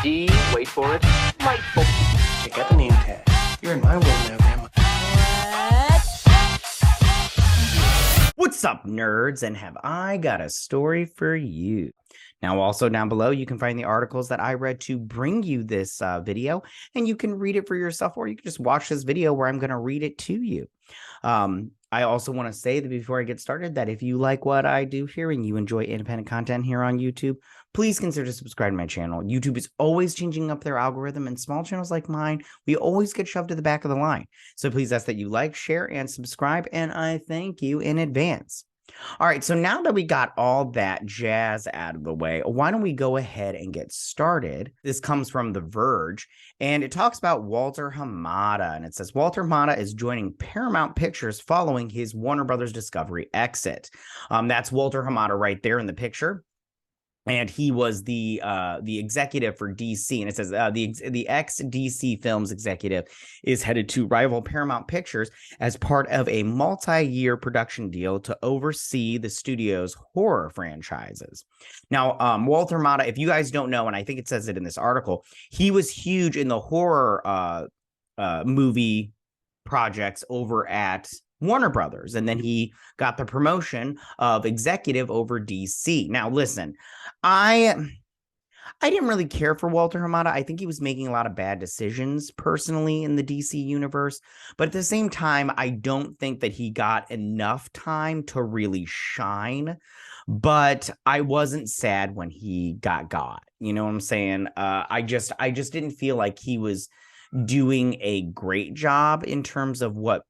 D, wait for it, delightful. Check out the name tag. You're in my world now, Grandma. What's up, nerds? And have I got a story for you? Now, also down below, you can find the articles that I read to bring you this video, and you can read it for yourself, or you can just watch this video where I'm going to read it to you. I also want to say that before I get started, that if you like what I do here and you enjoy independent content here on YouTube, please consider subscribing to my channel. YouTube is always changing up their algorithm, and small channels like mine, we always get shoved to the back of the line. So please ask that you like, share, and subscribe, and I thank you in advance. All right, so now that we got all that jazz out of the way, why don't we go ahead and get started? This comes from The Verge, and it talks about Walter Hamada, and it says Walter Hamada is joining Paramount Pictures following his Warner Brothers Discovery exit. That's Walter Hamada right there in the picture. And he was the executive for DC, and it says the ex-DC Films executive is headed to rival Paramount Pictures as part of a multi-year production deal to oversee the studio's horror franchises. Now, Walter Hamada, if you guys don't know, and I think it says it in this article, he was huge in the horror movie projects over at Warner Brothers, and then he got the promotion of executive over DC. Now, listen, I didn't really care for Walter Hamada. I think he was making a lot of bad decisions personally in the DC universe, but at the same time, I don't think that he got enough time to really shine. But I wasn't sad when he got. You know what I'm saying? I just didn't feel like he was doing a great job in terms of what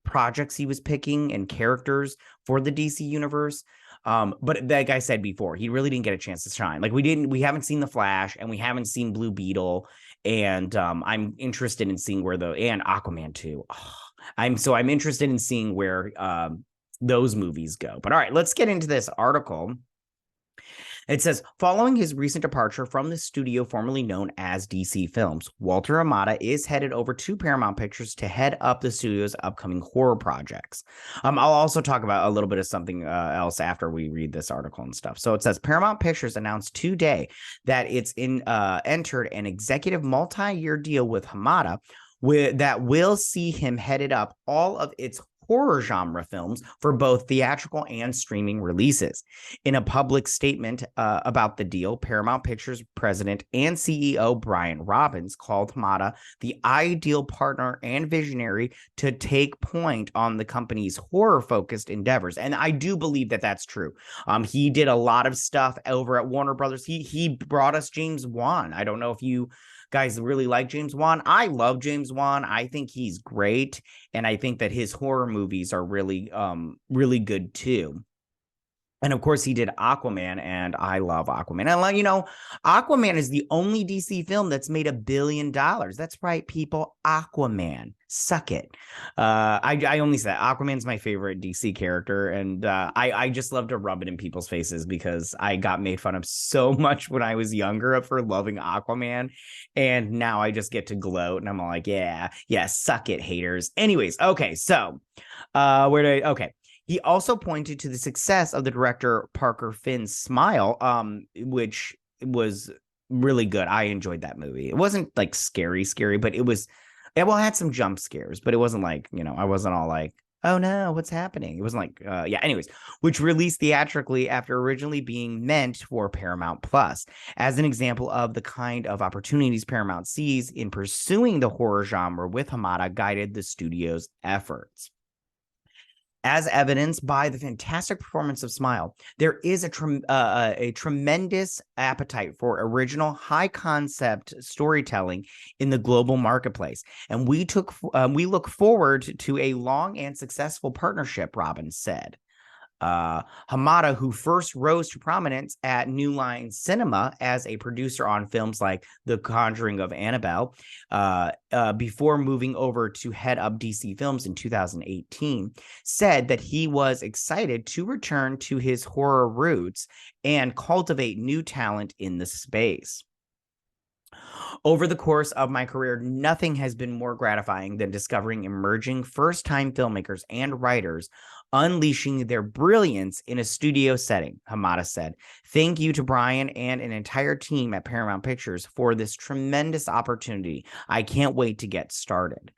projects he was picking and characters for the DC universe. But like I said before, he really didn't get a chance to shine. Like we haven't seen The Flash, and we haven't seen Blue Beetle, and I'm interested in seeing where and Aquaman 2. I'm interested in seeing where those movies go. But all right, let's get into this article. It says, following his recent departure from the studio formerly known as DC Films, Walter Hamada is headed over to Paramount Pictures to head up the studio's upcoming horror projects. I'll also talk about a little bit of something else after we read this article and stuff. So it says, Paramount Pictures announced today that it's entered an executive multi-year deal with Hamada that will see him headed up all of its horror genre films for both theatrical and streaming releases. In a public statement about the deal, Paramount Pictures president and CEO Brian Robbins called Hamada the ideal partner and visionary to take point on the company's horror-focused endeavors. And I do believe that that's true. He did a lot of stuff over at Warner Brothers. He brought us James Wan. I don't know if you guys really like James Wan. I love James Wan. I think he's great, and I think that his horror movies are really good too. And of course, he did Aquaman, and I love Aquaman. And Aquaman is the only DC film that's made $1 billion. That's right, people. Aquaman. Suck it. I only say that. Aquaman's my favorite DC character, and I just love to rub it in people's faces because I got made fun of so much when I was younger for loving Aquaman, and now I just get to gloat, and I'm all like, yeah, suck it, haters. Anyways, okay, so okay. He also pointed to the success of the director Parker Finn's Smile, which was really good. I enjoyed that movie. It wasn't like scary, but it had some jump scares, but it wasn't like, I wasn't all like, oh no, what's happening? It wasn't like, anyways, which released theatrically after originally being meant for Paramount Plus. As an example of the kind of opportunities Paramount sees in pursuing the horror genre with Hamada guided the studio's efforts. As evidenced by the fantastic performance of Smile, there is a tremendous appetite for original, high-concept storytelling in the global marketplace, and we look forward to a long and successful partnership, Robbins said. Hamada, who first rose to prominence at New Line Cinema as a producer on films like The Conjuring of Annabelle, before moving over to head up DC Films in 2018, said that he was excited to return to his horror roots and cultivate new talent in the space. Over the course of my career, nothing has been more gratifying than discovering emerging first-time filmmakers and writers unleashing their brilliance in a studio setting, Hamada said. Thank you to Brian and an entire team at Paramount Pictures for this tremendous opportunity. I can't wait to get started.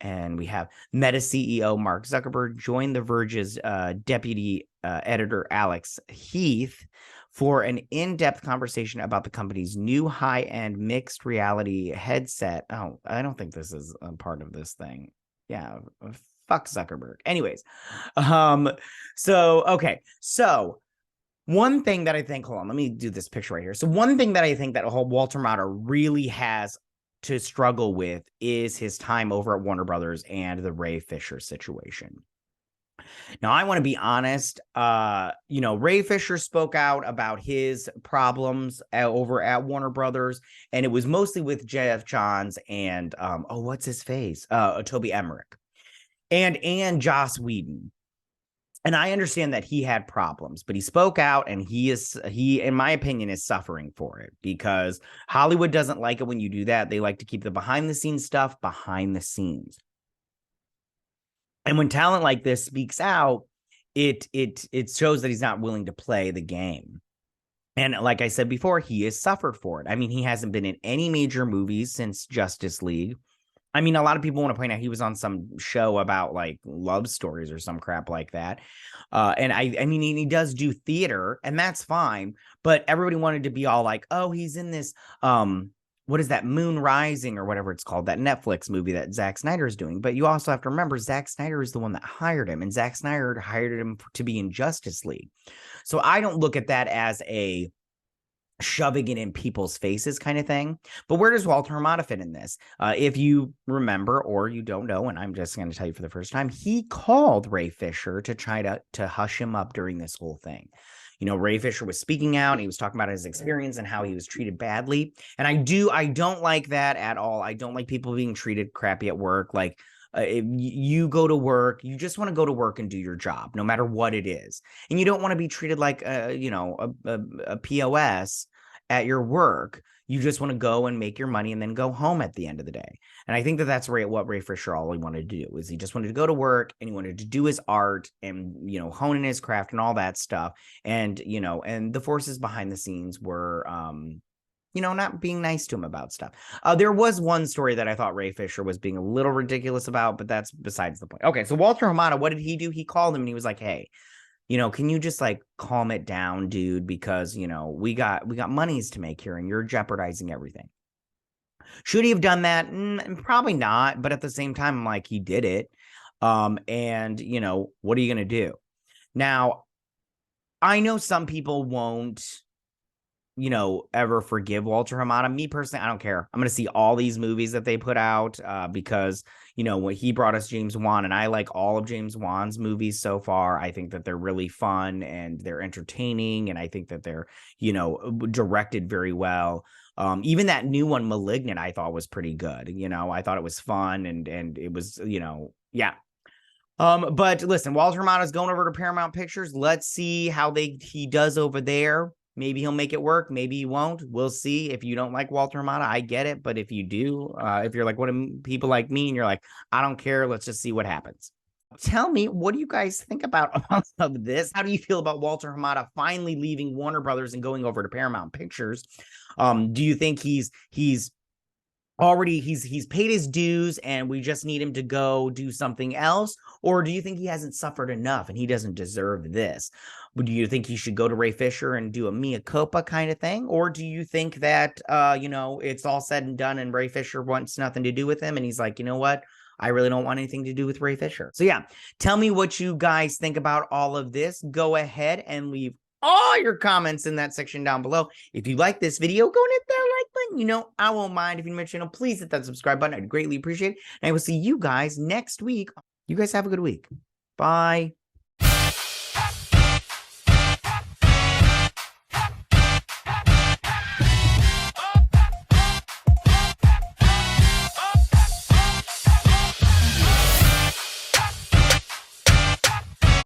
And we have Meta CEO Mark Zuckerberg join The Verge's deputy editor Alex Heath for an in-depth conversation about the company's new high-end mixed reality headset. Oh, I don't think this is a part of this thing. Yeah, fuck Zuckerberg. Anyways, so one thing that I think, hold on, let me do this picture right here. So one thing that I think that Walter Hamada really has to struggle with is his time over at Warner Brothers and the Ray Fisher situation. Now, I want to be honest. Ray Fisher spoke out about his problems over at Warner Brothers, and it was mostly with Jeff Johns and what's his face? Toby Emmerich and Joss Whedon. And I understand that he had problems, but he spoke out, and he, in my opinion, is suffering for it because Hollywood doesn't like it when you do that. They like to keep the behind the scenes stuff behind the scenes. And when talent like this speaks out, it shows that he's not willing to play the game. And like I said before, he has suffered for it. I mean, he hasn't been in any major movies since Justice League. I mean, a lot of people want to point out he was on some show about like love stories or some crap like that. And I mean, he does do theater, and that's fine. But everybody wanted to be all like, oh, he's in this, what is that, Moon Rising or whatever it's called, that Netflix movie that Zack Snyder is doing. But you also have to remember, Zack Snyder is the one that hired him, and Zack Snyder hired him to be in Justice League. So I don't look at that as a shoving it in people's faces kind of thing. But where does Walter Hamada fit in this? If you remember, or you don't know, and I'm just going to tell you for the first time, he called Ray Fisher to try to hush him up during this whole thing. Ray Fisher was speaking out, and he was talking about his experience and how he was treated badly. And I don't like that at all. I don't like people being treated crappy at work. Like, if you go to work, you just want to go to work and do your job, no matter what it is. And you don't want to be treated like, a POS at your work. You just want to go and make your money and then go home at the end of the day. And I think that that's what Ray Fisher all he wanted to do was he just wanted to go to work, and he wanted to do his art and, hone in his craft and all that stuff. And, and the forces behind the scenes were, not being nice to him about stuff. There was one story that I thought Ray Fisher was being a little ridiculous about, but that's besides the point. Okay, so Walter Hamada, what did he do? He called him and he was like, hey, can you just like calm it down, dude? Because, we got monies to make here and you're jeopardizing everything. Should he have done that? Probably not. But at the same time, I'm like, he did it. And, what are you going to do? Now, I know some people won't, ever forgive Walter Hamada. Me personally, I don't care. I'm going to see all these movies that they put out because, when he brought us James Wan, and I like all of James Wan's movies so far. I think that they're really fun and they're entertaining, and I think that they're, directed very well. Even that new one, Malignant, I thought was pretty good. I thought it was fun and it was, yeah. But listen, Walter Hamada is going over to Paramount Pictures. Let's see how he does over there. Maybe he'll make it work. Maybe he won't. We'll see. If you don't like Walter Hamada, I get it. But if you do, if you're like one of people like me and you're like, I don't care, let's just see what happens. Tell me, what do you guys think about all of this? How do you feel about Walter Hamada finally leaving Warner Brothers and going over to Paramount Pictures? Do you think he's already he's paid his dues and we just need him to go do something else? Or do you think he hasn't suffered enough and he doesn't deserve this? Do you think he should go to Ray Fisher and do a mea culpa kind of thing? Or do you think that, it's all said and done and Ray Fisher wants nothing to do with him and he's like, you know what? I really don't want anything to do with Ray Fisher. So yeah, tell me what you guys think about all of this. Go ahead and leave all your comments in that section down below. If you like this video, go and hit that like button. I won't mind. If you're new to my channel, please hit that subscribe button. I'd greatly appreciate it. And I will see you guys next week. You guys have a good week. Bye.